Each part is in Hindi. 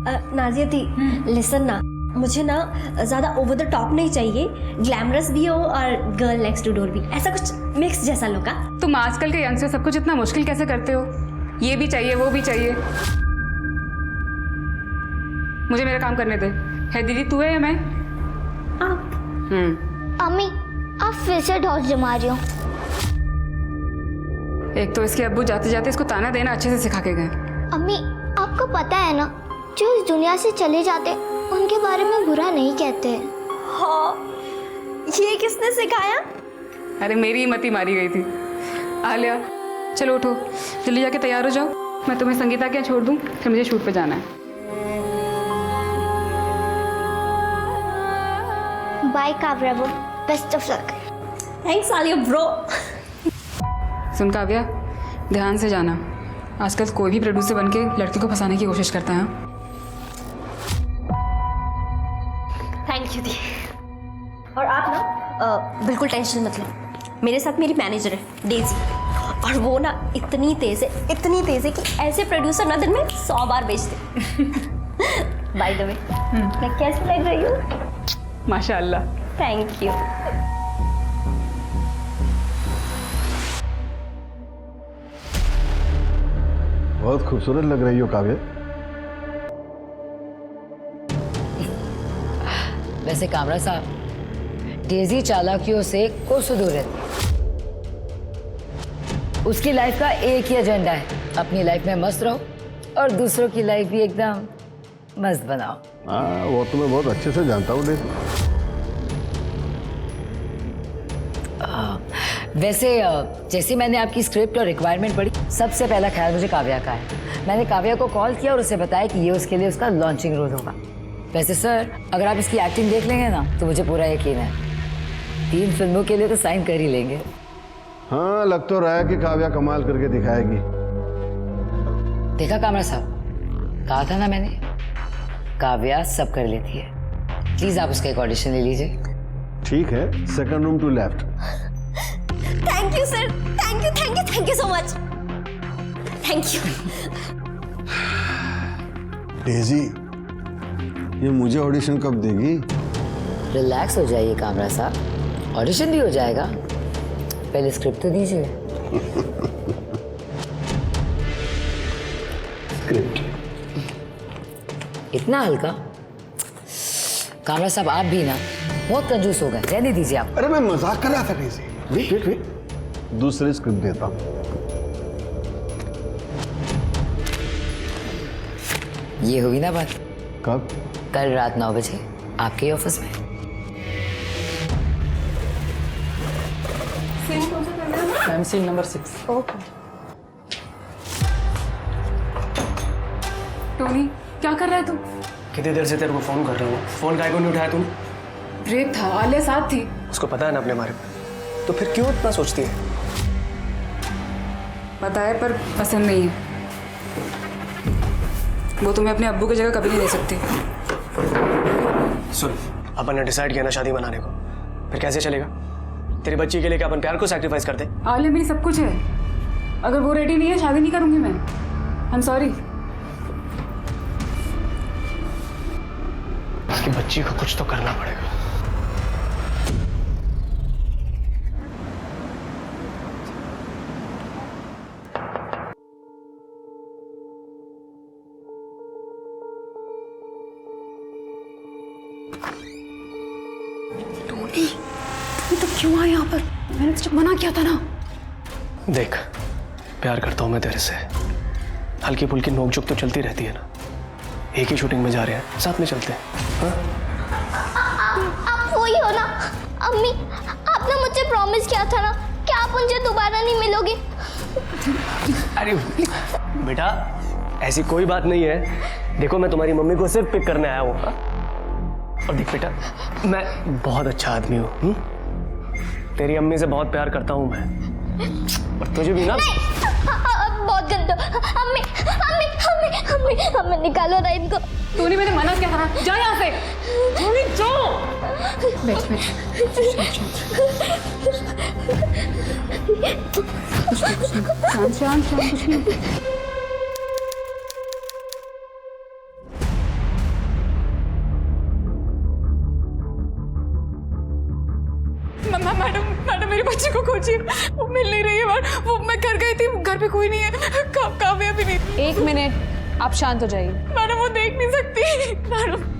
नाजिया दी, लिसन ना, मुझे ना ज़्यादा ओवर द टॉप नहीं चाहिए, ग्लैमरस भी हो और गर्ल नेक्स्ट डोर भी, ऐसा कुछ मिक्स जैसा लोग। तुम आजकल के यंगस्टर सब कुछ इतना मुश्किल कैसे करते हो? ये भी चाहिए वो भी चाहिए। मुझे मेरा काम करने दे। है दीदी तू है या मैं? आप। अम्मी आप फिर से ढोस जमा रही हो। एक तो इसके अब्बू जाते जाते इसको ताना देना अच्छे से सिखा के गए। अम्मी आपको पता है ना, जो इस दुनिया से चले जाते उनके बारे में बुरा नहीं कहते। हाँ, ये किसने सिखाया? अरे मेरी ही मती मारी गई थी। आलिया चलो उठो, जल्दी जाके तैयार हो जाओ, मैं तुम्हें संगीता के यहाँ छोड़ दूँ, फिर मुझे शूट पे जाना है। Bye Kavya bro, best of luck. Thanks Alia bro. सुन काव्या, ध्यान से जाना, आजकल कोई भी प्रोड्यूसर बनके लड़की को फंसाने की कोशिश करता है। थैंक यू दी। और आप ना बिल्कुल टेंशन मत लो, मेरे साथ मेरी मैनेजर है डेजी, और वो ना इतनी तेज है कि ऐसे प्रोड्यूसर ना दिन में 100 बार बेचते। बाय द वे, मैं कैसी लग रही हूँ? माशाअल्लाह। Thank you. बहुत खूबसूरत लग रही हो काव्या। वैसे कामरा साहब, डेजी चालाकियों से कोसों दूर रहती है। उसकी लाइफ का एक ही एजेंडा है, अपनी लाइफ में मस्त रहो और दूसरों की लाइफ भी एकदम मस्त बनाओ। हाँ, वो तो मैं बहुत अच्छे से जानता हूँ डेजी। वैसे जैसे मैंने आपकी स्क्रिप्ट और रिक्वायरमेंट पढ़ी, सबसे पहला ख्याल मुझे काव्या का है। मैंने काव्या को कॉल किया और उसे बताया कि ये उसके लिए उसका लॉन्चिंग रोल होगा। वैसे सर, अगर आप इसकी एक्टिंग देख लेंगे ना तो मुझे पूरा यकीन है 3 फिल्मों के लिए तो साइन कर ही लेंगे। हाँ, लग तो रहा है कि काव्या कमाल करके दिखाएगी। देखा कामरा साहब, कहा था ना मैंने, काव्या सब कर लेती है। प्लीज आप उसका एक ऑडिशन ले लीजिए। ठीक है, second room to left. Thank you sir, thank you so much. Thank you. Daisy, ये मुझे ऑडिशन कब देगी? रिलैक्स हो जाइए कामरा साहब, ऑडिशन भी हो जाएगा, पहले स्क्रिप्ट तो दीजिए। स्क्रिप्ट इतना हल्का? कामरा साहब आप भी ना बहुत कंजूस हो गए, रहने दीजिए आप। अरे मैं मजाक कर रहा था डेजी। वेट, दूसरी स्क्रिप्ट देता हूँ। ये हुई ना बात? कब? कल रात 9 बजे आपके ऑफिस में। Ma'am scene number 6। Okay. Tony क्या कर रहा है तू? कितनी देर से तेरे को फोन कर रहा हूँ, फोन काहे को नहीं उठाया तूने? ब्रेक था, आलिया साथ थी। उसको पता है ना अपने बारे में, तो फिर क्यों इतना सोचती है? पता है पर पसंद नहीं है। वो तुम्हें अपने अब्बू की जगह कभी नहीं दे सकती। सुन, अपन ने डिसाइड किया ना शादी बनाने को, फिर कैसे चलेगा? तेरी बच्ची के लिए क्या अपन प्यार को सैक्रिफाइस करते? आलिया मेरी सब कुछ है, अगर वो रेडी नहीं है शादी नहीं करूंगी मैं। I am sorry. उसकी बच्ची को कुछ तो करना पड़ेगा। टोनी तो क्यों आया यहाँ पर? मैंने तुझे मना किया था ना। देख, प्यार करता हूं मैं तेरे से, हल्की फुल्की नोकझोंक तो चलती रहती है ना। एक ही शूटिंग में जा रहे हैं, साथ में चलते हैं। आप वही हो ना अम्मी, आपने मुझसे प्रॉमिस किया था ना कि आप मुझे दोबारा नहीं मिलोगे। अरे बेटा, ऐसी कोई बात नहीं है। देखो, मैं तुम्हारी मम्मी को सिर्फ पिक करने आया हूँ। और देख बेटा, मैं बहुत अच्छा आदमी हूँ। तेरी अम्मी से बहुत प्यार करता हूँ मैं, और तुझे भी ना। बहुत गंदा। अम्मी अम्मी अम्मी अम्मी अम्मी निकालो ना इनको। टोनी मैंने मना किया था ना, जा यहाँ से। टोनी जाओ। बैठ बैठ। शांत शांत शांत, कुछ नहीं। बच्ची को खोजिए, वो मिल नहीं रही है बाहर। वो मैं घर गई थी, घर पे कोई नहीं है, काव्या भी नहीं। 1 मिनट, आप शांत हो जाइए। मैडम वो देख नहीं सकती मैडम।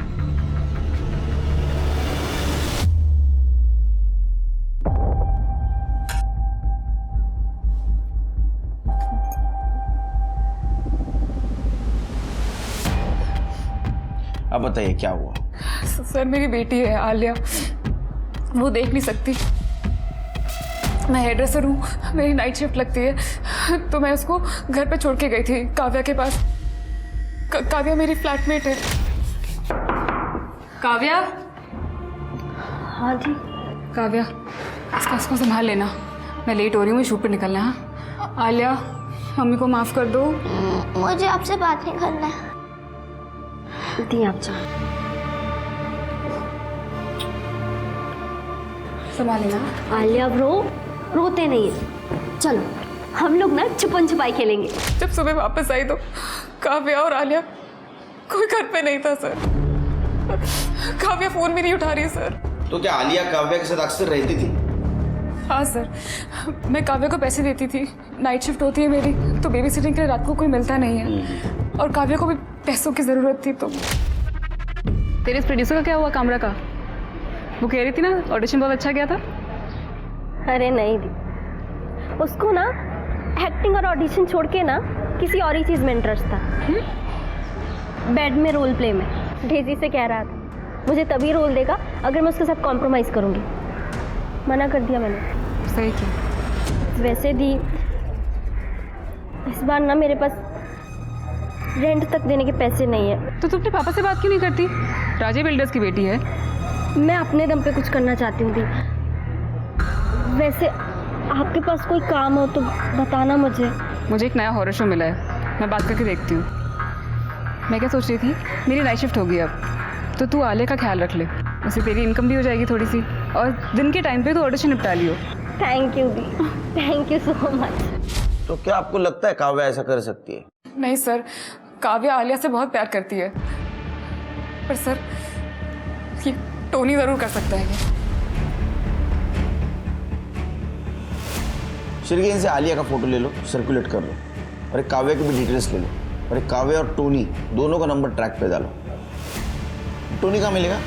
अब बताइए क्या हुआ? सर मेरी बेटी है आलिया, वो देख नहीं सकती। मैं हेयर ड्रेसर हूँ, मेरी नाइट शिफ्ट लगती है, तो मैं उसको घर पे छोड़ के गई थी काव्या के पास। काव्या मेरी फ्लैटमेट है। काव्या। हाँ जी। काव्या, इसको संभाल लेना, मैं लेट हो रही हूँ, मुझे शूट पे निकलना है। हाँ? आलिया, मम्मी को माफ़ कर दो। मुझे आपसे बात नहीं करना है। दी आप जाओ। संभाल लेना। आलिया ब्रो, रोते नहीं है। चलो हम लोग ना छुपन छुपाई खेलेंगे। जब सुबह वापस आई तो काव्या और आलिया कोई घर पे नहीं था सर। काव्या फ़ोन भी नहीं उठा रही है सर। तो क्या आलिया काव्या के साथ अक्सर रहती थी? हाँ सर, मैं काव्या को पैसे देती थी, नाइट शिफ्ट होती है मेरी, तो बेबी सिटिंग के लिए रात को कोई मिलता नहीं है, और काव्या को भी पैसों की ज़रूरत थी। तो तेरे इस प्रोड्यूसर का क्या हुआ, कामरा का? वो कह रही थी ना ऑडिशन बहुत अच्छा गया था। अरे नहीं दी, उसको ना एक्टिंग और ऑडिशन छोड़ के ना किसी और ही चीज़ में इंटरेस्ट था। बेड में रोल प्ले में। डेजी से कह रहा था मुझे तभी रोल देगा अगर मैं उसके साथ कॉम्प्रोमाइज़ करूँगी। मना कर दिया मैंने। सही किया। वैसे दी इस बार ना मेरे पास रेंट तक देने के पैसे नहीं है। तो तू अपने पापा से बात क्यों नहीं करती? राजे बिल्डर्स की बेटी है। मैं अपने दम पे कुछ करना चाहती हूँ दी। वैसे आपके पास कोई काम हो तो बताना मुझे। मुझे एक नया हॉरर शो मिला है, मैं बात करके देखती हूँ। मैं क्या सोच रही थी, मेरी नाइट शिफ्ट होगी अब, तो तू आलिया का ख्याल रख ले, उससे तेरी इनकम भी हो जाएगी थोड़ी सी, और दिन के टाइम पे तो ऑडिशन निपटा लियो। थैंक यू दी, थैंक यू सो मच। तो क्या आपको लगता है काव्या ऐसा कर सकती है? नहीं सर, काव्या आलिया से बहुत प्यार करती है, पर सर ये टोनी ज़रूर कर सकता है। श्रीगी, इनसे आलिया का फोटो ले लो, सर्कुलेट कर लो, और एक काव्या की भी डिटेल्स ले लो, और एक काव्या और टोनी दोनों का नंबर ट्रैक पे डालो। टोनी कहाँ मिलेगा?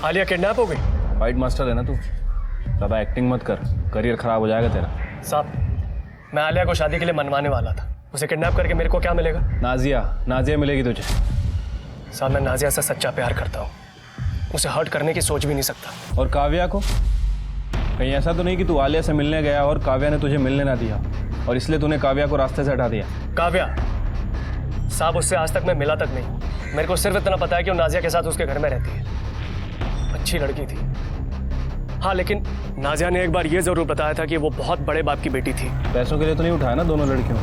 आलिया किडनैप हो गई? फाइट मास्टर है ना तू, ज़्यादा एक्टिंग मत कर, करियर खराब हो जाएगा तेरा। साहब, मैं आलिया को शादी के लिए मनवाने वाला था, उसे किडनैप करके मेरे को क्या मिलेगा? नाजिया मिलेगी तुझे। साहब, मैं नाजिया से सच्चा प्यार करता हूँ, उसे हर्ट करने की सोच भी नहीं सकता। और काव्या को? कहीं ऐसा तो नहीं कि तू आलिया से मिलने गया और काव्या ने तुझे मिलने ना दिया, और इसलिए तूने काव्या को रास्ते से हटा दिया? काव्या साहब, उससे आज तक मैं मिला तक नहीं। मेरे को सिर्फ इतना पता है कि वो नाजिया के साथ उसके घर में रहती है, अच्छी लड़की थी। हाँ, लेकिन नाजिया ने एक बार ये जरूर बताया था कि वो बहुत बड़े बाप की बेटी थी। पैसों के लिए तो नहीं उठाया ना दोनों लड़कियों?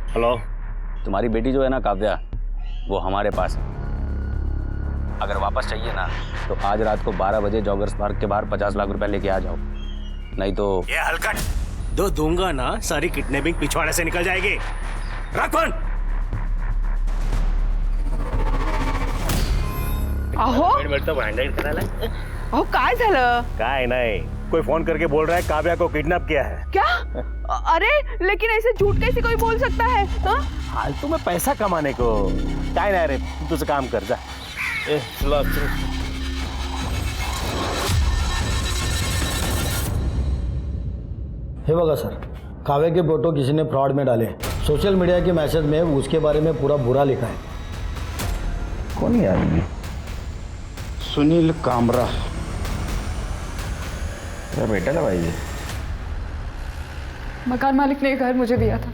हेलो। तुम्हारी बेटी जो है ना काव्या, वो हमारे पास है। अगर वापस चाहिए ना तो आज रात को 12 बजे जॉगर्स पार्क के बाहर 50 लाख रुपए लेके आ जाओ, नहीं तो ये हलकट दो दूंगा ना, सारी किडनैपिंग पिछवाड़े से निकल जाएगी। रख फोन। अहो अहो काय झालं? काय नहीं, कोई फोन करके बोल रहा है काव्या को किडनैप किया है। क्या? अरे लेकिन ऐसे झूठ कैसे कोई बोल सकता है? हाँ? फालतू में पैसा कमाने को काय नाही रे, तू तुझं काम कर जा। चलो हे बघा सर, काव्या के फोटो किसी ने फ्रॉड में डाले, सोशल मीडिया के मैसेज में उसके बारे में पूरा बुरा लिखा है। कौन है आदमी? सुनील कामरा। तेरा बेटा था भाई? मकान मालिक ने घर मुझे दिया था,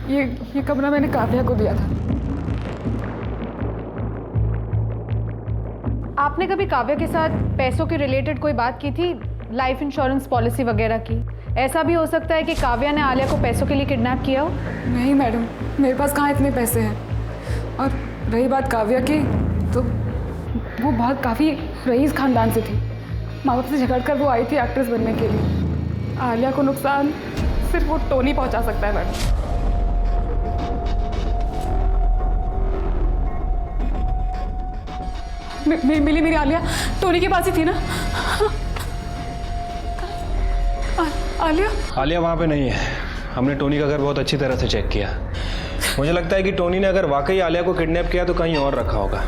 ये कमरा मैंने काव्या को दिया था। आपने कभी काव्या के साथ पैसों के रिलेटेड कोई बात की थी, लाइफ इंश्योरेंस पॉलिसी वगैरह की? ऐसा भी हो सकता है कि काव्या ने आलिया को पैसों के लिए किडनैप किया हो। नहीं मैडम, मेरे पास कहाँ इतने पैसे हैं। और रही बात काव्या की, तो वो बहुत काफ़ी रईस खानदान से थी। माँ बाप से झगड़कर वो आई थी एक्ट्रेस बनने के लिए। आलिया को नुकसान सिर्फ वो टोनी पहुंचा सकता है मैडम। मेरी आलिया टोनी के पास ही थी ना? आलिया वहाँ पे नहीं है। हमने टोनी का घर बहुत अच्छी तरह से चेक किया। मुझे लगता है कि टोनी ने अगर वाकई आलिया को किडनैप किया तो कहीं और रखा होगा।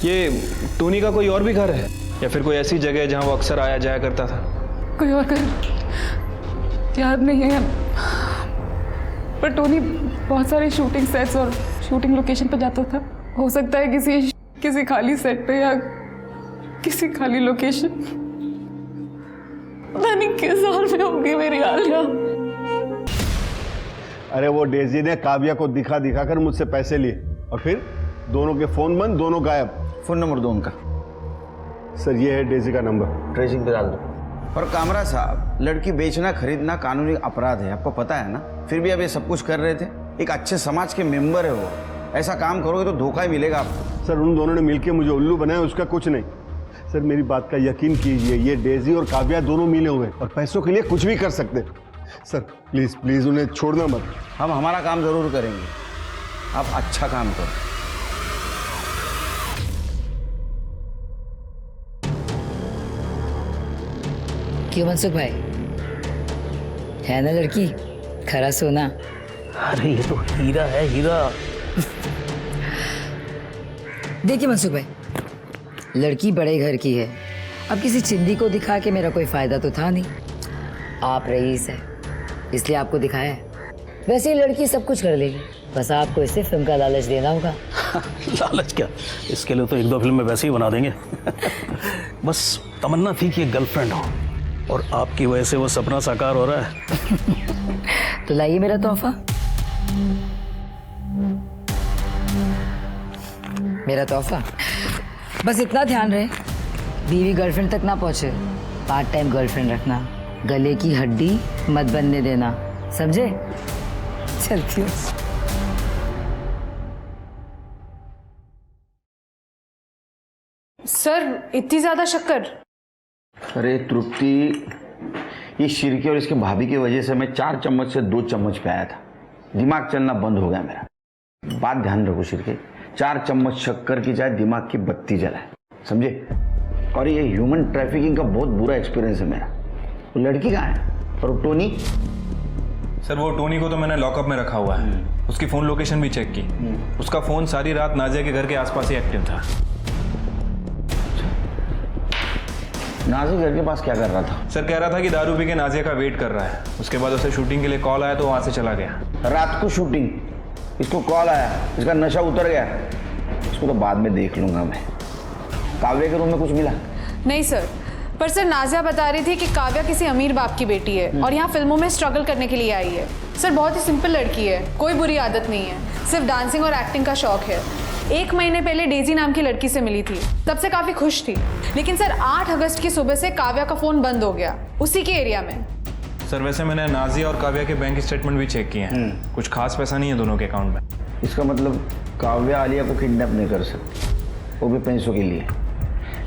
ये टोनी का कोई और भी घर है या फिर कोई ऐसी जगह है जहाँ वो अक्सर आया जाया करता था? कोई और घर याद नहीं है, पर टोनी बहुत सारे शूटिंग सेट्स और शूटिंग लोकेशन पर जाता था। हो सकता है किसी खाली सेट पे या किसी खाली लोकेशन। पता नहीं किस हाल में होगी मेरी आलिया। अरे वो डेजी ने काव्या को दिखा कर मुझसे पैसे लिए और फिर दोनों के फोन बंद, दोनों गायब। फोन नंबर दो उनका। सर ये है डेजी का नंबर, ट्रेसिंग पे डाल दो। और कामरा साहब, लड़की बेचना खरीदना कानूनी अपराध है, आपको पता है ना? फिर भी अब ये सब कुछ कर रहे थे। एक अच्छे समाज के मेंबर है वो, ऐसा काम करोगे तो धोखा ही मिलेगा आपको। सर उन दोनों ने मिलकर मुझे उल्लू बनाया, उसका कुछ नहीं। सर मेरी बात का यकीन कीजिए, ये डेजी और काव्या दोनों मिले हुए और पैसों के लिए कुछ भी कर सकते। सर प्लीज प्लीज उन्हें छोड़ना मत। हम हमारा काम जरूर करेंगे, आप अच्छा काम करो। क्यों मनसुख भाई, है ना लड़की खरा सोना? अरे ये तो हीरा है, हीरा। देखिए मनसुख भाई, लड़की बड़े घर की है। अब किसी चिंदी को दिखा के मेरा कोई फायदा तो था नहीं। आप रईस है इसलिए आपको दिखाया है। वैसे ही लड़की सब कुछ कर लेगी, बस आपको इसे फिल्म का लालच देना होगा। लालच क्या, इसके लिए तो 1-2 फिल्म में वैसे ही बना देंगे। बस तमन्ना थी कि एक गर्लफ्रेंड हो और आपकी वजह से वो सपना साकार हो रहा है। तो लाइए मेरा तोहफा। मेरा तोहफा बस इतना ध्यान रहे बीवी गर्लफ्रेंड तक ना पहुंचे। पार्ट टाइम गर्लफ्रेंड रखना, गले की हड्डी मत बनने देना, समझे? चलती हूँ। सर इतनी ज्यादा शक्कर? अरे तृप्ति, ये शिरके और इसके भाभी की वजह से मैं 4 चम्मच से 2 चम्मच पे आया था। दिमाग चलना बंद हो गया मेरा। बात ध्यान रखो शिरके, 4 चम्मच शक्कर की चाहे दिमाग की बत्ती जलाए, समझे? और ये ह्यूमन ट्रैफिकिंग का बहुत बुरा एक्सपीरियंस है मेरा। वो लड़की कहाँ है? और टोनी? सर वो टोनी को तो मैंने लॉकअप में रखा हुआ है। उसकी फ़ोन लोकेशन भी चेक की। उसका फ़ोन सारी रात नाजिया के घर के आसपास ही एक्टिव था। नाजिया घर के पास क्या कर रहा था? सर कह रहा था कि दारू पी के नाजिया का वेट कर रहा है। उसके बाद उसे शूटिंग के लिए कॉल आया तो वहाँ से चला गया। रात को शूटिंग, इसको कॉल आया, इसका नशा उतर गया। इसको तो बाद में देख लूंगा मैं। काव्या के रूम में कुछ मिला? नहीं सर, पर सर नाजिया बता रही थी कि काव्या किसी अमीर बाप की बेटी है और यहाँ फिल्मों में स्ट्रगल करने के लिए आई है। सर बहुत ही सिंपल लड़की है, कोई बुरी आदत नहीं है, सिर्फ डांसिंग और एक्टिंग का शौक है। 1 महीने पहले डेजी नाम की लड़की से मिली थी, तब से काफ़ी खुश थी। लेकिन सर 8 अगस्त की सुबह से काव्या का फ़ोन बंद हो गया, उसी के एरिया में। सर वैसे मैंने नाजिया और काव्या के बैंक स्टेटमेंट भी चेक किए हैं। कुछ खास पैसा नहीं है दोनों के अकाउंट में। इसका मतलब काव्या आलिया को किडनैप नहीं कर सकती, वो भी पैसों के लिए।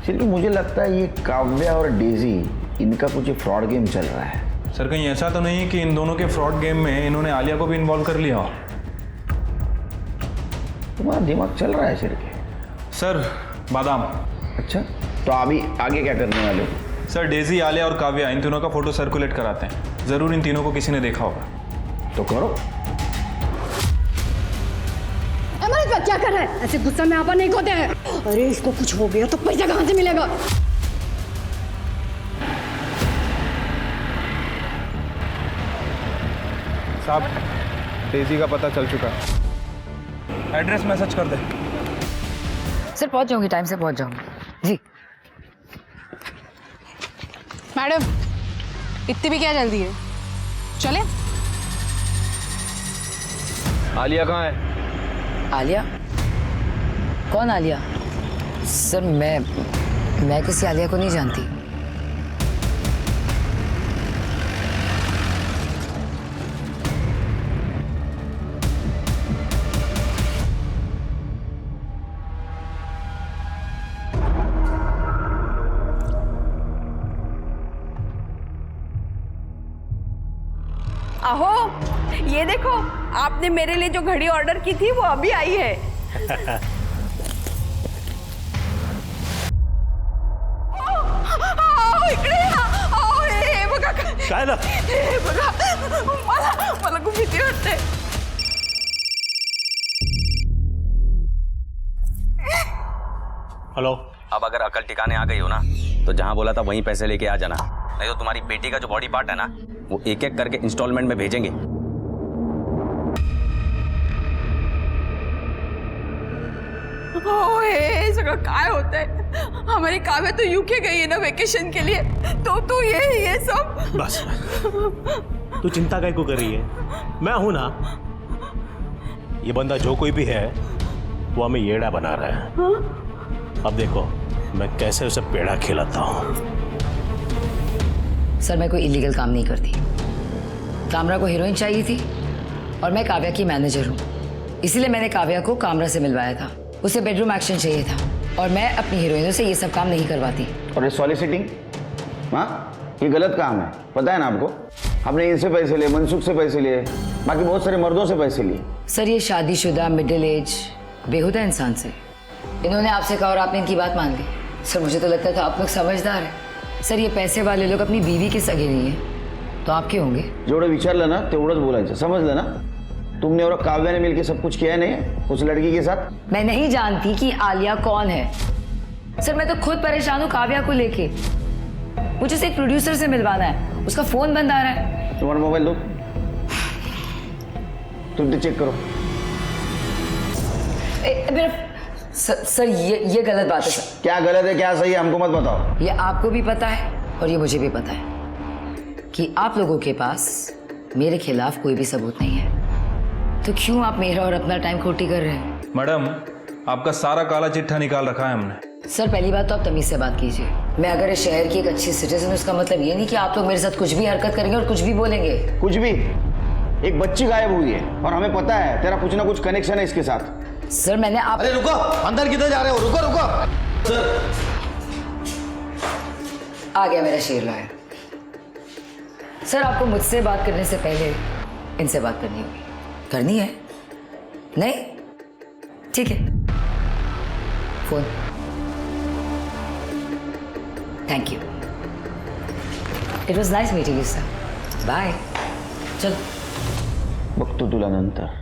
सिर्फ मुझे लगता है ये काव्या और डेजी, इनका कुछ फ्रॉड गेम चल रहा है। सर कहीं ऐसा तो नहीं है कि इन दोनों के फ्रॉड गेम में इन्होंने आलिया को भी इन्वॉल्व कर लिया हो? तुम्हारा दिमाग चल रहा है सिर्फ। सर बादाम। अच्छा, तो अभी आगे क्या करने वाले हो? सर डेजी, आलिया और काव्या, इन तीनों का फोटो सर्कुलेट कराते हैं। ज़रूर इन तीनों को किसी ने देखा होगा। तो करो। क्या कर रहा है? ऐसे गुस्सा में आपा नहीं खोते हैं। अरे इसको कुछ हो गया तो पैसा कहाँ से मिलेगा? साहब डेजी का पता चल चुका है। एड्रेस मैसेज कर दे। सर पहुंच जाऊंगी, टाइम से पहुंच जाऊंगी जी। मैडम इतनी भी क्या जल्दी है, चले? आलिया कहाँ है? आलिया? कौन आलिया? सर मैं किसी आलिया को नहीं जानती। अहो ये देखो, आपने मेरे लिए जो घड़ी ऑर्डर की थी वो अभी आई है। काय ना मला खूप भीती वाटते। हेलो। अब अगर अकल ठिकाने आ गई हो ना तो जहां बोला था वहीं पैसे लेके आ जाना, नहीं तो तुम्हारी बेटी का जो बॉडी पार्ट है ना वो एक एक करके इंस्टॉलमेंट में भेजेंगे। हे सगळं काय होतंय? हमारी काव्या तो यूके गई है ना वेकेशन के लिए, तो तू ये सब। बस तू चिंता काय को कर रही है, मैं हूं ना। ये बंदा जो कोई भी है वो हमें येड़ा बना रहा है। अब देखो मैं कैसे उसे पेड़ा खिलाता हूं। सर मैं कोई इलीगल काम नहीं करती। कामरा को हीरोइन चाहिए थी और मैं काव्या की मैनेजर हूँ, इसीलिए मैंने काव्या को कामरा से मिलवाया था। उसे बेडरूम एक्शन चाहिए था और मैं अपनी हीरोइनों से ये सब काम नहीं करवाती। और ये सॉलिसिटिंग, हाँ ये गलत काम है, पता है ना आपको। आपने इनसे पैसे लिए, मनसुख से पैसे लिए, बाकी बहुत सारे मर्दों से पैसे लिए। सर ये शादीशुदा मिडिल एज बेहुदा इंसान से इन्होंने आपसे कहा और आपने इनकी बात मान ली। सर मुझे तो लगता था आप लोग समझदार हैं। सर ये पैसे वाले लोग अपनी बीवी के सगे नहीं है तो आपके होंगे। जेवढं विचारलं ना तेवढंच बोलायचं, समझलं ना। तुमने और काव्या ने मिलकर सब कुछ किया नहीं उस लड़की के साथ। मैं नहीं जानती कि आलिया कौन है। सर मैं तो खुद परेशान हूँ काव्या को लेके। मुझे उसे एक प्रोड्यूसर से मिलवाना है, उसका फोन बंद आ रहा है। तुम्हारा मोबाइल दो, तुम चेक करो। सर ये गलत बात है सर। क्या गलत है क्या सही है हमको मत बताओ। ये आपको भी पता है और ये मुझे भी पता है कि आप लोगों के पास मेरे खिलाफ कोई भी सबूत नहीं है, तो क्यों आप मेरा और अपना टाइम खोटी कर रहे हैं? मैडम आपका सारा काला चिट्ठा निकाल रखा है हमने। सर पहली बात तो आप तमीज से बात कीजिए। मैं अगर इस शहर की एक अच्छी सिटीजन हूं, उसका मतलब ये नहीं कि आप लोग मेरे साथ कुछ भी हरकत करेंगे और कुछ भी बोलेंगे। कुछ भी? एक बच्ची गायब हुई है और हमें पता है तेरा कुछ ना कुछ कनेक्शन है इसके साथ। सर मैंने आप। अरे रुको, अंदर किधर जा रहे हो? रुको रुको। सर आ गया मेरा शेर लाया। सर आपको मुझसे बात करने से पहले इनसे बात करनी होगी। करनी है? नहीं? ठीक है, phone. Thank you, it was nice meeting you sir. Bye. चल बघतो तुला नंतर।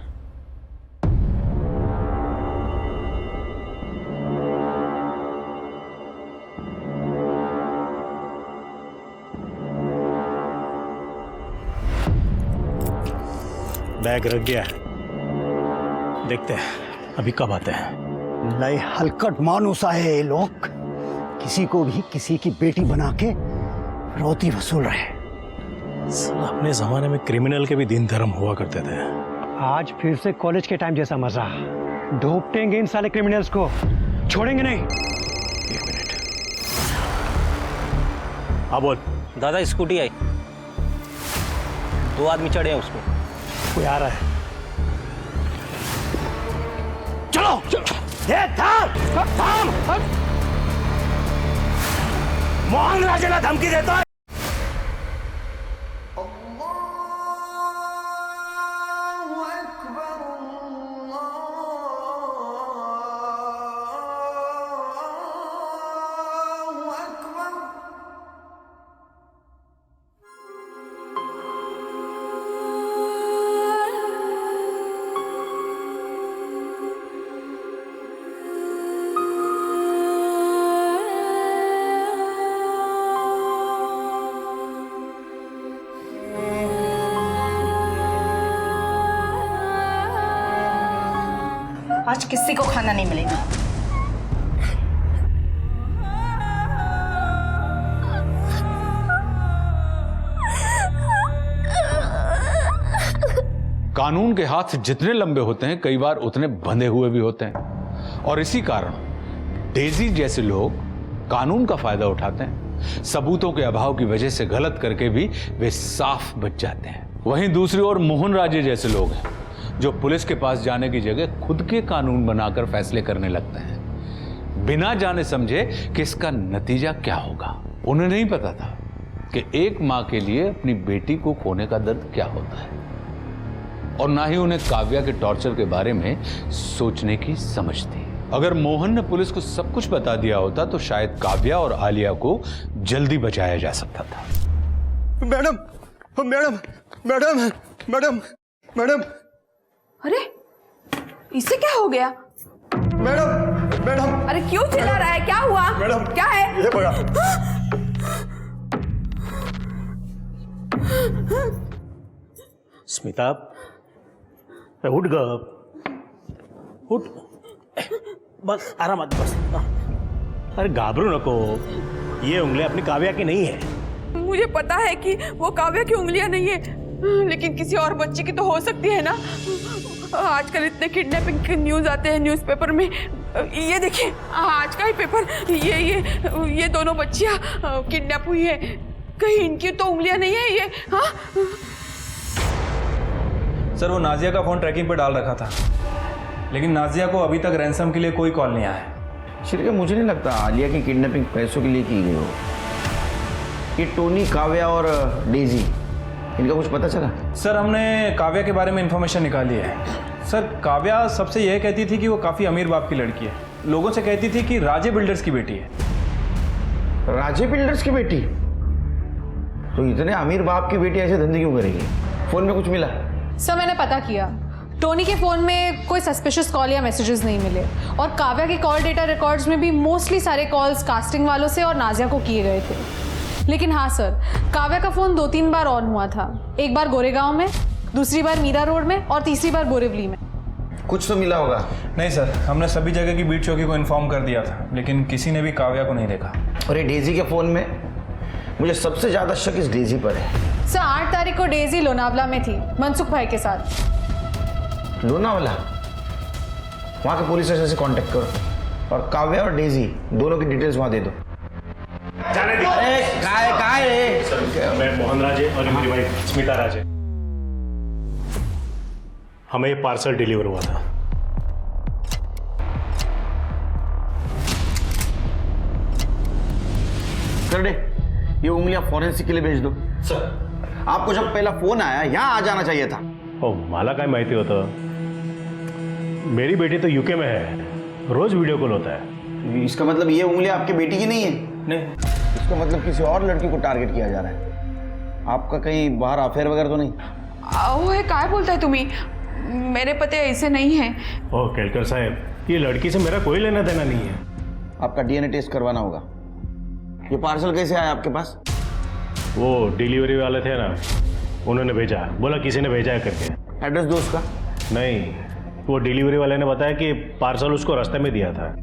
बैग रख गया, देखते हैं अभी कब आते हैं। लय हलकट मानुसा है ये लोग, किसी को भी किसी की बेटी बना के रोती वसूल रहे। अपने जमाने में क्रिमिनल के भी दिन धर्म हुआ करते थे। आज फिर से कॉलेज के टाइम जैसा मजा। ढोपटेंगे इन साले क्रिमिनल्स को, छोड़ेंगे नहीं। एक मिनट। हाँ बोल। दादा स्कूटी आई, 2 आदमी चढ़े हैं उसमें। कोई आ रहा है। चलो ये थाम। मोहन राजेला धमकी देता है। आज किसी को खाना नहीं मिलेगा। कानून के हाथ जितने लंबे होते हैं कई बार उतने बंधे हुए भी होते हैं, और इसी कारण डेजी जैसे लोग कानून का फायदा उठाते हैं। सबूतों के अभाव की वजह से गलत करके भी वे साफ बच जाते हैं। वहीं दूसरी ओर मोहन राजे जैसे लोग हैं जो पुलिस के पास जाने की जगह खुद के कानून बनाकर फैसले करने लगते हैं, बिना जाने समझे कि इसका नतीजा क्या होगा। उन्हें नहीं पता था कि एक मां के लिए अपनी बेटी को खोने का दर्द क्या होता है, और ना ही उन्हें काव्या के टॉर्चर के बारे में सोचने की समझ थी। अगर मोहन ने पुलिस को सब कुछ बता दिया होता तो शायद काव्या और आलिया को जल्दी बचाया जा सकता था। Madam madam madam madam madam, अरे इसे क्या हो गया? मैडम मैडम, अरे क्यों चिल्ला रहा है? क्या हुआ? मैडम क्या है? ये बड़ा स्मिता, उठ ग, उठ, बस आरामात बस। अरे घाबरू नको, ये उंगलियां अपनी काव्या की नहीं है। मुझे पता है कि वो काव्या की उंगलियां नहीं है, लेकिन किसी और बच्चे की तो हो सकती है ना। आजकल इतने किडनैपिंग के न्यूज आते हैं न्यूज़पेपर में। ये देखिए आज का ही पेपर, ये दोनों बच्चियां किडनैप हुई है। कहीं इनकी तो उंगलियां नहीं है ये? हाँ सर, वो नाजिया का फोन ट्रैकिंग पर डाल रखा था, लेकिन नाजिया को अभी तक रैंसम के लिए कोई कॉल नहीं आया है। शिरके, मुझे नहीं लगता आलिया की किडनैपिंग पैसों के लिए की गई हो। ये टोनी, काव्या और डेजी, इनका कुछ पता चला? सर, हमने काव्या के बारे में इंफॉर्मेशन निकाली है। सर, काव्या सबसे यह कहती थी कि वो काफ़ी अमीर बाप की लड़की है। लोगों से कहती थी कि राजे बिल्डर्स की बेटी है। राजे बिल्डर्स की बेटी? तो इतने अमीर बाप की बेटी ऐसे धंधे क्यों करेगी? फोन में कुछ मिला? सर मैंने पता किया, टोनी के फ़ोन में कोई सस्पिशियस कॉल या मैसेजेस नहीं मिले, और काव्या के कॉल डेटा रिकॉर्ड्स में भी मोस्टली सारे कॉल्स कास्टिंग वालों से और नाजिया को किए गए थे। लेकिन हाँ सर, काव्या का फ़ोन 2-3 बार ऑन हुआ था। एक बार गोरेगांव में, दूसरी बार मीरा रोड में, और तीसरी बार बोरिवली में। कुछ तो मिला होगा? नहीं सर, हमने सभी जगह की बीट चौकी को इन्फॉर्म कर दिया था, लेकिन किसी ने भी काव्या को नहीं देखा। और ये डेजी के फ़ोन में मुझे सबसे ज़्यादा शक इस डेजी पर है। सर 8 तारीख को डेजी लोनावला में थी मनसुख भाई के साथ। लोनावला? वहाँ के पुलिस स्टेशन से कांटेक्ट करो और काव्या और डेजी दोनों की डिटेल्स वहाँ दे दो। जाने दो। काय मैं मोहन राजे और मेरी वाइफ स्मिता राजे, हमें ये पार्सल डिलीवर हुआ था। कर दे, ये उंगलियां फॉरेंसिक के लिए भेज दो। सर, आपको जब पहला फोन आया यहाँ आ जाना चाहिए था। ओ, मला काय माहिती होतं? मेरी बेटी तो यूके में है, रोज वीडियो कॉल होता है। इसका मतलब ये उंगलियां आपकी बेटी की नहीं है? नहीं। इसका मतलब किसी और लड़की को टारगेट किया जा रहा है। आपका कहीं बाहर अफेयर वगैरह तो नहीं? ओहे काय बोलताय तुम्ही? मेरे पति ऐसे नहीं है। ओ केलकर साहब, ये लड़की से मेरा कोई लेना देना नहीं है। आपका डीएनए टेस्ट करवाना होगा। ये पार्सल कैसे आया आपके पास? वो डिलीवरी वाले थे ना, उन्होंने भेजा, बोला किसी ने भेजा है करके। एड्रेस दो उसका। नहीं, वो डिलीवरी वाले ने बताया कि पार्सल उसको रास्ते में दिया था।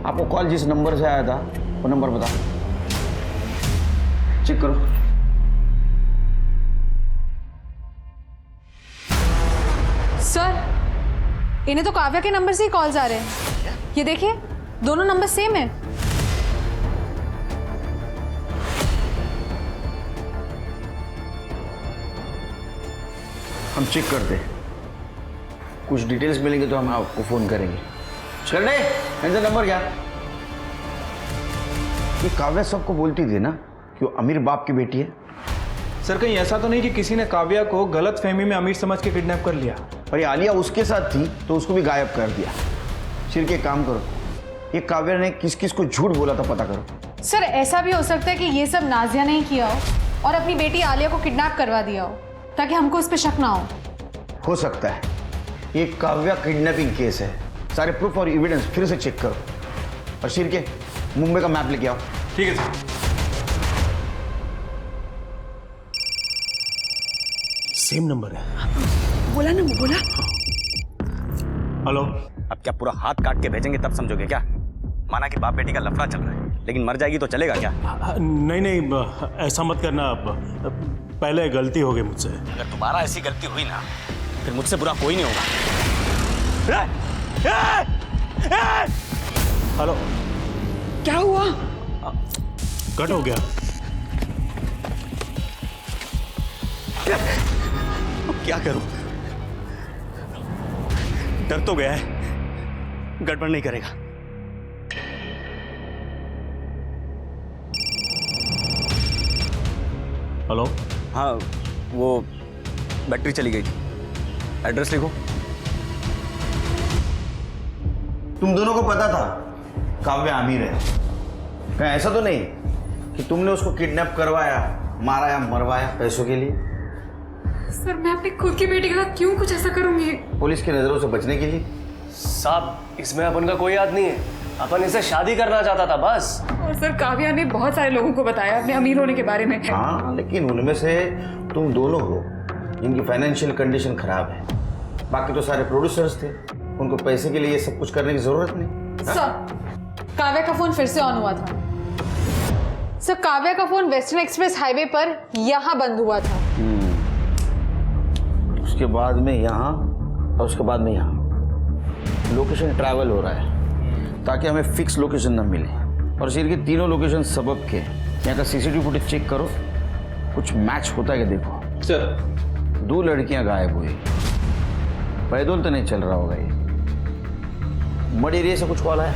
आपको कॉल जिस नंबर से आया था वो नंबर बता, चेक करो। सर, इन्हें तो काव्या के नंबर से ही कॉल्स आ रहे हैं। ये देखिए, दोनों नंबर सेम है। हम चेक करते हैं, कुछ डिटेल्स मिलेंगे तो हम आपको फोन करेंगे। चले, इनका नंबर क्या? ये काव्या सबको बोलती थी ना कि वो अमीर बाप की बेटी है। सर, कहीं ऐसा तो नहीं कि किसी ने काव्या को गलत फहमी में अमीर समझ के किडनैप कर लिया? और ये आलिया उसके साथ थी तो उसको भी गायब कर दिया। सिर के काम करो, ये काव्या ने किस किस को झूठ बोला था पता करो। सर ऐसा भी हो सकता है कि ये सब नाजिया ने ही किया हो और अपनी बेटी आलिया को किडनैप करवा दिया हो ताकि हमको उस पर शक ना हो सकता है। ये काव्या किडनैपिंग केस है। सारे प्रूफ और एविडेंस फिर से चेक करो और सिर के मुंबई का मैप लेके आओ। ठीक है सर। सेम नंबर है। बोला ना, बोला। हेलो। अब क्या पूरा हाथ काट के भेजेंगे तब समझोगे क्या? माना कि बाप बेटी का लफड़ा चल रहा है, लेकिन मर जाएगी तो चलेगा क्या? नहीं नहीं, ऐसा मत करना। पहले गलती हो गई मुझसे। अगर दोबारा ऐसी गलती हुई ना, फिर मुझसे बुरा कोई नहीं होगा। हेलो। क्या हुआ? कट हो गया। क्या करूं? डर तो गया है, गड़बड़ नहीं करेगा। हेलो। हाँ, वो बैटरी चली गई थी। एड्रेस लिखो। तुम दोनों को पता था काव्या अमीर है? कहीं ऐसा तो नहीं कि तुमने उसको किडनैप करवाया, मारा या मरवाया पैसों के लिए? सर मैं अपनी खुद की बेटी के साथ क्यों कुछ ऐसा करूंगी? पुलिस की नजरों से बचने के लिए? साहब, इसमें अपन का कोई हाथ नहीं है। अपन इससे शादी करना चाहता था बस। और सर काव्या ने बहुत सारे लोगों को बताया अपने अमीर होने के बारे में। हाँ, लेकिन उनमें से तुम दोनों हो जिनकी फाइनेंशियल कंडीशन खराब है। बाकी तो सारे प्रोड्यूसर्स थे, उनको पैसे के लिए ये सब कुछ करने की जरूरत नहीं। सर काव्या का फोन फिर से ऑन हुआ था। सर काव्या का फोन वेस्टर्न एक्सप्रेस हाईवे पर यहाँ बंद हुआ था। उसके बाद में यहाँ और उसके बाद में यहाँ लोकेशन ट्रैवल हो रहा है ताकि हमें फिक्स लोकेशन न मिले। और शहर के तीनों लोकेशन सबब के यहाँ का सीसीटीवी फुटेज चेक करो, कुछ मैच होता है क्या देखो। सर 2 लड़कियां गायब हुई, पैदल तो नहीं चल रहा होगा ये। मड एरिया से कुछ कॉल आया?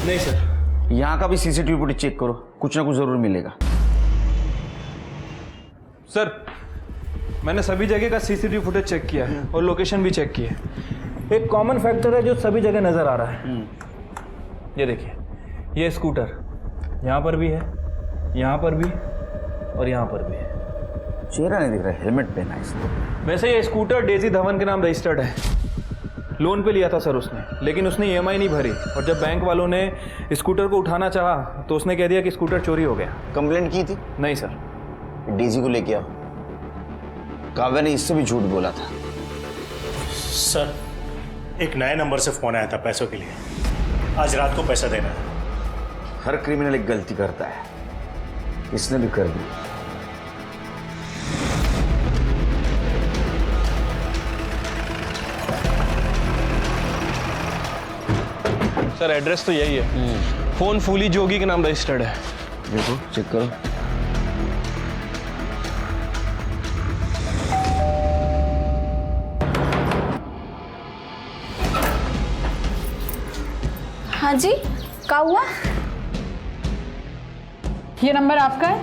नहीं सर। यहाँ का भी सीसीटीवी फुटेज चेक करो, कुछ ना कुछ जरूर मिलेगा। सर मैंने सभी जगह का सीसीटीवी फुटेज चेक किया है और लोकेशन भी चेक की है। एक कॉमन फैक्टर है जो सभी जगह नजर आ रहा है। ये देखिए, ये स्कूटर यहाँ पर भी है, यहाँ पर भी और यहाँ पर भी है। चेहरा नहीं दिख रहा, हेलमेट पहना है इसने। वैसे ये स्कूटर डेजी धवन के नाम रजिस्टर्ड है। लोन पे लिया था सर उसने, लेकिन उसने ईएमआई नहीं भरी और जब बैंक वालों ने स्कूटर को उठाना चाहा तो उसने कह दिया कि स्कूटर चोरी हो गया। कंप्लेंट की थी? नहीं सर। डीजी को लेके आओ। काव्या ने इससे भी झूठ बोला था। सर एक नए नंबर से फोन आया था पैसों के लिए, आज रात को पैसा देना है। हर क्रिमिनल एक गलती करता है, इसने भी कर दी। सर एड्रेस तो यही है। फोन फूली जोगी के नाम रजिस्टर्ड है। देखो, चेक करो। हाँ जी, क्या हुआ? ये नंबर आपका है?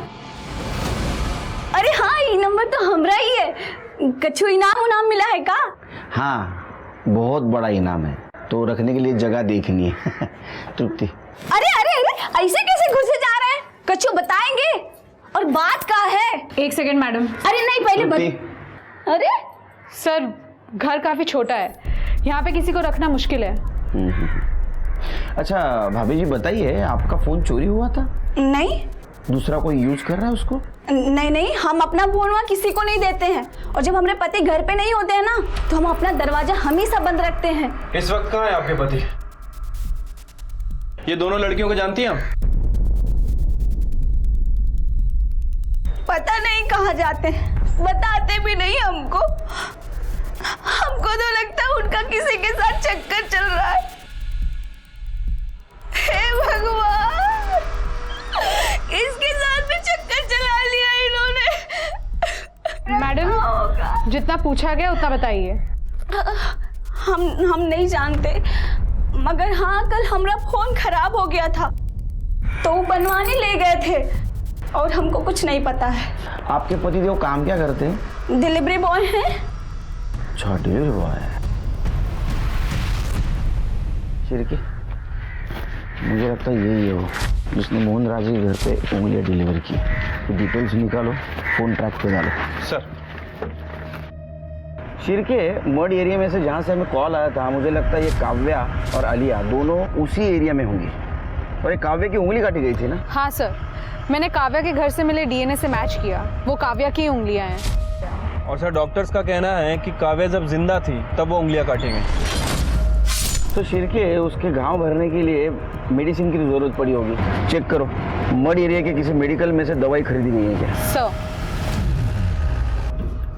अरे हाँ, ये नंबर तो हमरा ही है। कछु इनाम मिला है का? हाँ, बहुत बड़ा इनाम है, तो रखने के लिए जगह देखनी है। तृप्ति। अरे अरे अरे, ऐसे कैसे घुसे जा रहे हैं? कछु बताएंगे? और बात का है? 1 सेकेंड मैडम। अरे नहीं, पहले अरे सर, घर काफी छोटा है, यहाँ पे किसी को रखना मुश्किल है। अच्छा भाभी जी बताइए, आपका फोन चोरी हुआ था? नहीं। दूसरा कोई यूज कर रहा है उसको? नहीं नहीं, हम अपना फोन वहाँ किसी को नहीं देते हैं। और जब हमारे पति घर पे नहीं होते हैं ना, तो हम अपना दरवाजा हमेशा बंद रखते हैं। इस वक्त कहाँ है आपके पति? ये दोनों लड़कियों को जानती हैं आप? पता नहीं कहाँ जाते हैं, बताते भी नहीं हमको। हमको तो लगता है उनका किसी के साथ चक्कर चल रहा है। हे भगवान, इसके साथ भी चक्कर चला लिया इन्होंने। मैडम, जितना पूछा गया उतना बताइए। हम नहीं जानते, मगर हाँ, कल हमारा फोन खराब हो गया था तो वो बनवाने ले गए थे और हमको कुछ नहीं पता है। आपके पतिदेव काम क्या करते हैं? डिलीवरी बॉय हैं। अच्छा, डिलीवरी बॉय है। चिरकी, मुझे लगता है यही है वो जिसने मोहन राज के घर पे उंगलियां डिलीवर की। तो डिटेल्स निकालो, फोन ट्रैक पे डालो। सर शिरके मड एरिया में से जहाँ से हमें कॉल आया था, मुझे लगता है ये काव्या और आलिया दोनों उसी एरिया में होंगी। और ये काव्या की उंगली काटी गई थी ना? हाँ सर, मैंने काव्या के घर से मिले डीएनए से मैच किया, वो काव्या की उंगलियां हैं। और सर डॉक्टर्स का कहना है कि काव्या जब जिंदा थी तब वो उंगलियां काटी गई। तो शिरके उसके घाव भरने के लिए मेडिसिन की जरूरत पड़ी होगी। चेक करो, मड एरिया के किसी मेडिकल में से दवाई खरीदी नहीं है क्या? सर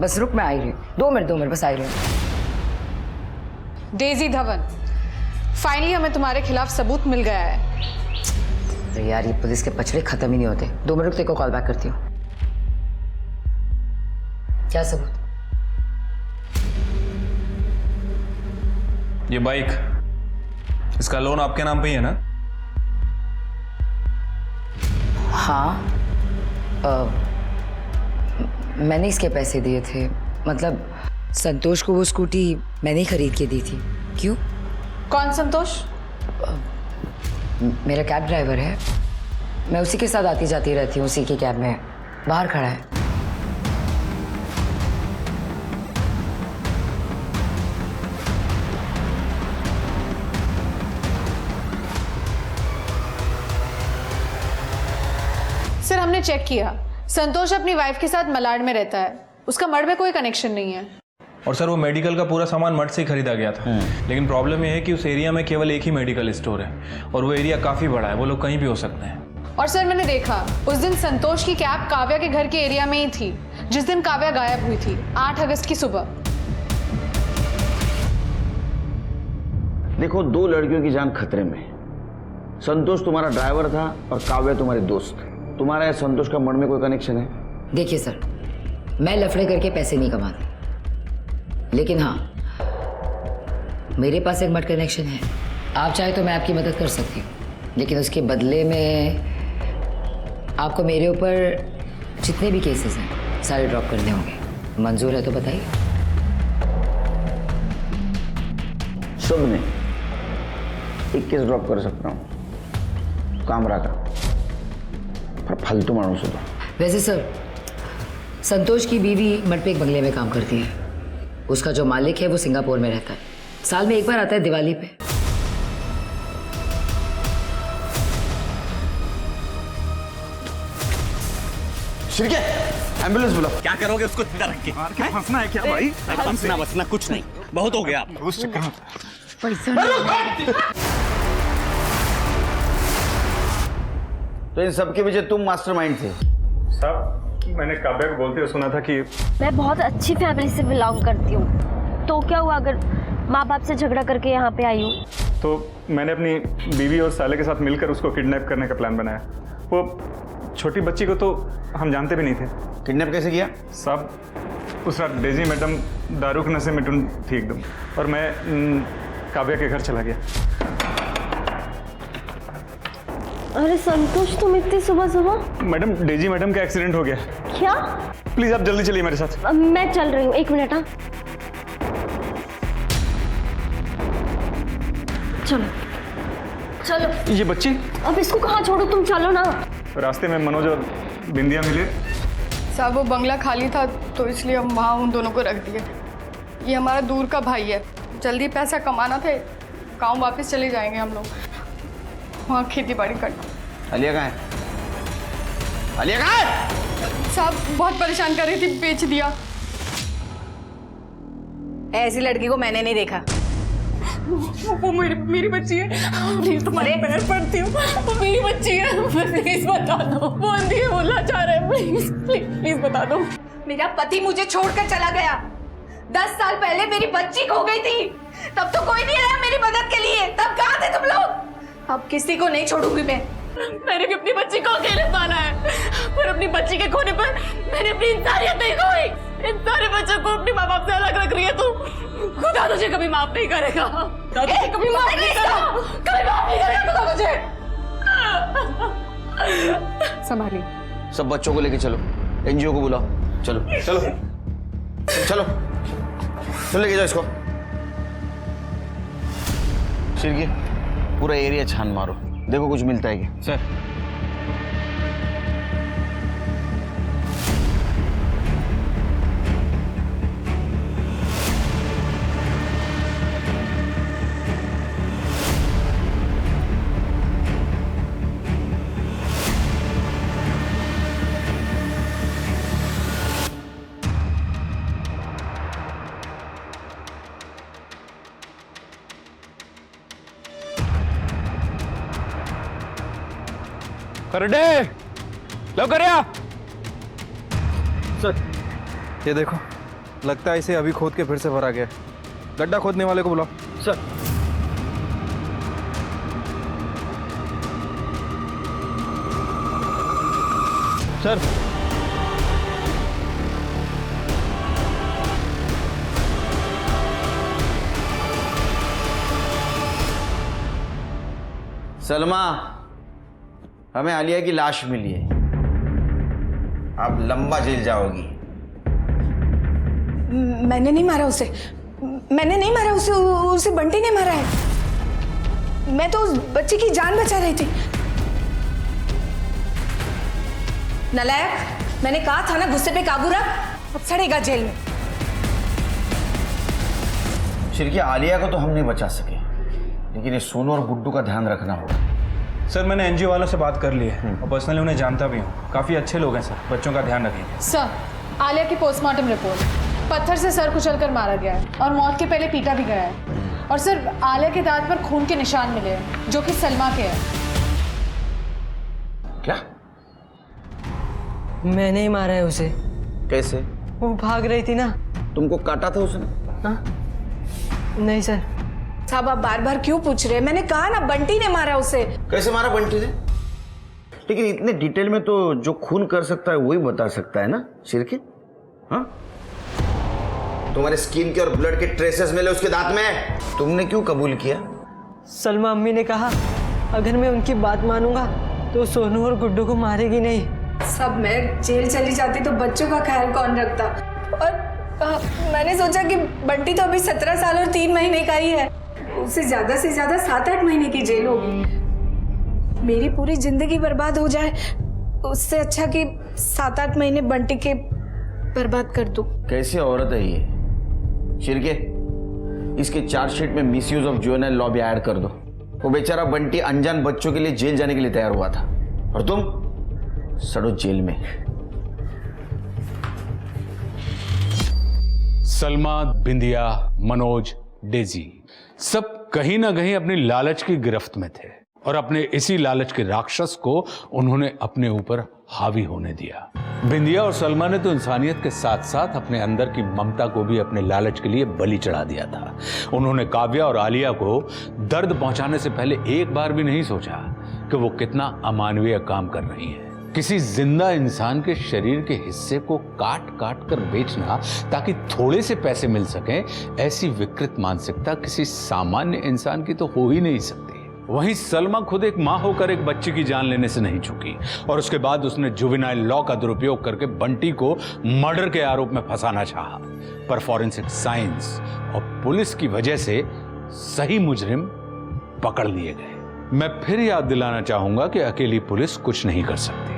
बस रुक, मैं आ रही हूँ। 2 मिनट बस आ रही हूँ। डेजी धवन, फाइनली हमें तुम्हारे खिलाफ सबूत मिल गया है। अरे यार, ये पुलिस के पचड़े खत्म ही नहीं होते। 2 मिनट तेरे को कॉल बैक करती हूँ। क्या सबूत? ये बाइक, इसका लोन आपके नाम पे ही है ना? हाँ। मैंने इसके पैसे दिए थे। मतलब संतोष को वो स्कूटी मैंने ही खरीद के दी थी। क्यों? कौन संतोष? मेरा कैब ड्राइवर है, मैं उसी के साथ आती जाती रहती हूँ, उसी की कैब में बाहर खड़ा है। सर हमने चेक किया, संतोष अपनी वाइफ के साथ मलाड में रहता है, उसका मर्ड में कोई कनेक्शन नहीं है। और सर वो मेडिकल का पूरा सामान मठ से ही खरीदा गया था। लेकिन प्रॉब्लम यह है कि उस एरिया में केवल एक ही मेडिकल स्टोर है और वो एरिया काफ़ी बड़ा है, वो लोग कहीं भी हो सकते हैं। और सर मैंने देखा उस दिन संतोष की कैब काव्या के घर के एरिया में ही थी जिस दिन काव्या गायब हुई थी, 8 अगस्त की सुबह। देखो, 2 लड़कियों की जान खतरे में है। संतोष तुम्हारा ड्राइवर था और काव्या तुम्हारी दोस्त। तुम्हारा या संतोष का मर्ड में कोई कनेक्शन है? देखिए सर, मैं लफड़े करके पैसे नहीं कमाता, लेकिन हाँ मेरे पास एक मर्ड कनेक्शन है। आप चाहे तो मैं आपकी मदद कर सकती हूँ, लेकिन उसके बदले में आपको मेरे ऊपर जितने भी केसेस हैं सारे ड्रॉप करने होंगे। मंजूर है तो बताइए। शुभ नहीं, 1 केस ड्रॉप कर सकता हूँ, कामरा का, पर फालतू मानो से। वैसे सर, संतोष की बीवी मठ पे एक बंगले में काम करती है। उसका जो मालिक है वो सिंगापुर में रहता है, साल में एक बार आता है दिवाली पे। शिरके, एम्बुलेंस बुलाओ। क्या करोगे उसको जिंदा रख के? फंसना है क्या भाई? फंसना बसना कुछ नहीं, बहुत हो गया। उस चक्कर में तो इन सबके पीछे तुम मास्टरमाइंड थे? साहब, मैंने काव्या को बोलते हुए सुना था कि मैं बहुत अच्छी फैमिली से बिलोंग करती हूँ, तो क्या हुआ अगर माँ बाप से झगड़ा करके यहाँ पे आई हूँ? तो मैंने अपनी बीवी और साले के साथ मिलकर उसको किडनैप करने का प्लान बनाया। वो छोटी बच्ची को तो हम जानते भी नहीं थे। किडनैप कैसे किया? साहब, उस रात डेजी मैडम दारू के नशे में टुन थी एकदम, और मैं काव्या के घर चला गया। अरे संतोष, तुम इतनी सुबह सुबह? मैडम, डेजी मैडम का एक्सीडेंट हो गया। क्या? प्लीज आप जल्दी चलिए मेरे साथ। मैं चल रही हूँ, 1 मिनट। हाँ चलो चलो। ये बच्ची? अब इसको कहाँ छोड़ो, तुम चलो ना। रास्ते में मनोज और बिंदिया मिले। साहब वो बंगला खाली था तो इसलिए हम वहाँ उन दोनों को रख दिए। ये हमारा दूर का भाई है, जल्दी पैसा कमाना था, गाँव वापस चले जाएंगे हम लोग, वहाँ खेती बाड़ी करना। आलिया कहाँ है? आलिया कहाँ है? साहब बहुत परेशान कर रही थी, बेच दिया। ऐसी लड़की को मैंने नहीं देखा। वो मेरी बच्ची है, प्लीज तुम्हारे पैर पड़ती हूँ, वो मेरी बच्ची है, प्लीज बता दो। वो अंधी है, वो लाचार है, प्लीज प्लीज प्लीज बता दो। मेरा पति मुझे छोड़कर चला गया, 10 साल पहले मेरी बच्ची खो गई थी, तब तो कोई नहीं आया मेरी मदद के लिए। तब कहाँ थे तुम लोग? अब किसी को नहीं छोड़ूंगी मैंने भी अपनी बच्ची को अकेले पाला है, पर अपनी बच्ची के खोने पर मैंने अपनी इंसानियत नहीं खोई। इन सारे बच्चों को अपने माँ बाप से अलग रख रही है तू। खुदा तुझे कभी माफ नहीं करेगा, कभी माफ नहीं करेगा, कभी माफ नहीं करेगा खुदा तुझे। संभालिए। सब बच्चों को लेके चलो, एनजीओ को बुलाओ। चलो चलो चलो, चलो लेके जाओ इसको। शिरकी, पूरा एरिया छान मारो, देखो कुछ मिलता है क्या। सर, करडे, लवकर या। सर ये देखो, लगता है इसे अभी खोद के फिर से भरा गया। गड्ढा खोदने वाले को बुलाओ। सर। सर, सलमा, हमें आलिया की लाश मिली है, आप लंबा जेल जाओगी। मैंने नहीं मारा उसे, मैंने नहीं मारा उसे, उसे बंटी ने मारा है। मैं तो उस बच्चे की जान बचा रही थी। नालायक, मैंने कहा था ना गुस्से पे काबू रख, अब सड़ेगा जेल में। शिरके, आलिया को तो हम नहीं बचा सके, लेकिन ये सोनू और गुड्डू का ध्यान रखना होगा। सर मैंने एनजीओ वालों से बात कर ली है और पर्सनली उन्हें जानता भी हूँ। काफ़ी अच्छे लोग हैं सर, बच्चों का ध्यान रखेंगे। सर, आलिया की पोस्टमार्टम रिपोर्ट, पत्थर से सर कुचलकर मारा गया है और मौत के पहले पीटा भी गया है। और सर, आलिया के दांत पर खून के निशान मिले हैं जो कि सलमा के हैं। क्या? मैंने ही मारा है उसे। कैसे? वो भाग रही थी ना। तुमको काटा था उसने? हाँ? नहीं सर। साहब आप बार बार क्यों पूछ रहे हैं? मैंने कहा ना बंटी ने मारा उसे। कैसे मारा बंटी ने? लेकिन इतने डिटेल में तो जो खून कर सकता है वही बता सकता है ना शिरके? हाँ? तुम्हारे स्किन के और ब्लड के ट्रेसेस मिले उसके दांत में, तुमने क्यों कबूल किया? सलमा अम्मी ने कहा अगर मैं उनकी बात मानूंगा तो सोनू और गुड्डू को मारेगी नहीं। सब मैं जेल चली जाती तो बच्चों का ख्याल कौन रखता? और मैंने सोचा कि बंटी तो अभी 17 साल और 3 महीने का ही है, उसे ज्यादा से ज्यादा 7-8 महीने की जेल होगी। मेरी पूरी जिंदगी बर्बाद हो जाए उससे अच्छा कि 7-8 महीने बंटी के बर्बाद कर दूं। कैसी औरत है ये शिरके? इसके चार्जशीट में मिसयूज ऑफ जुवेनाइल लॉ भी ऐड कर दो। वो बेचारा बंटी अनजान बच्चों के लिए जेल जाने के लिए तैयार हुआ था और तुम सड़ो जेल में। सलमा, बिंदिया, मनोज, डेजी सब कहीं ना कहीं अपनी लालच की गिरफ्त में थे और अपने इसी लालच के राक्षस को उन्होंने अपने ऊपर हावी होने दिया। बिंदिया और सलमा ने तो इंसानियत के साथ साथ अपने अंदर की ममता को भी अपने लालच के लिए बलि चढ़ा दिया था। उन्होंने काव्या और आलिया को दर्द पहुंचाने से पहले एक बार भी नहीं सोचा कि वो कितना अमानवीय काम कर रही है। किसी जिंदा इंसान के शरीर के हिस्से को काट काट कर बेचना ताकि थोड़े से पैसे मिल सकें, ऐसी विकृत मानसिकता किसी सामान्य इंसान की तो हो ही नहीं सकती। वहीं सलमा खुद एक मां होकर एक बच्चे की जान लेने से नहीं चूकी और उसके बाद उसने जुवेनाइल लॉ का दुरुपयोग करके बंटी को मर्डर के आरोप में फंसाना चाहा, पर फॉरेंसिक साइंस और पुलिस की वजह से सही मुजरिम पकड़ लिए गए। मैं फिर याद दिलाना चाहूंगा कि अकेली पुलिस कुछ नहीं कर सकती।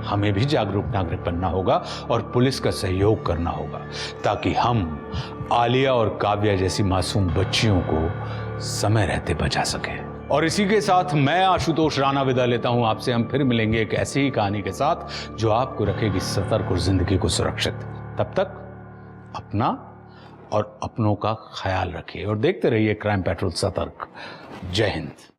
हमें भी जागरूक नागरिक बनना होगा और पुलिस का सहयोग करना होगा ताकि हम आलिया और काव्या जैसी मासूम बच्चियों को समय रहते बचा सकें। और इसी के साथ मैं आशुतोष राणा विदा लेता हूं आपसे। हम फिर मिलेंगे एक ऐसी ही कहानी के साथ जो आपको रखेगी सतर्क और जिंदगी को सुरक्षित। तब तक अपना और अपनों का ख्याल रखिए और देखते रहिए क्राइम पेट्रोल सतर्क। जय हिंद।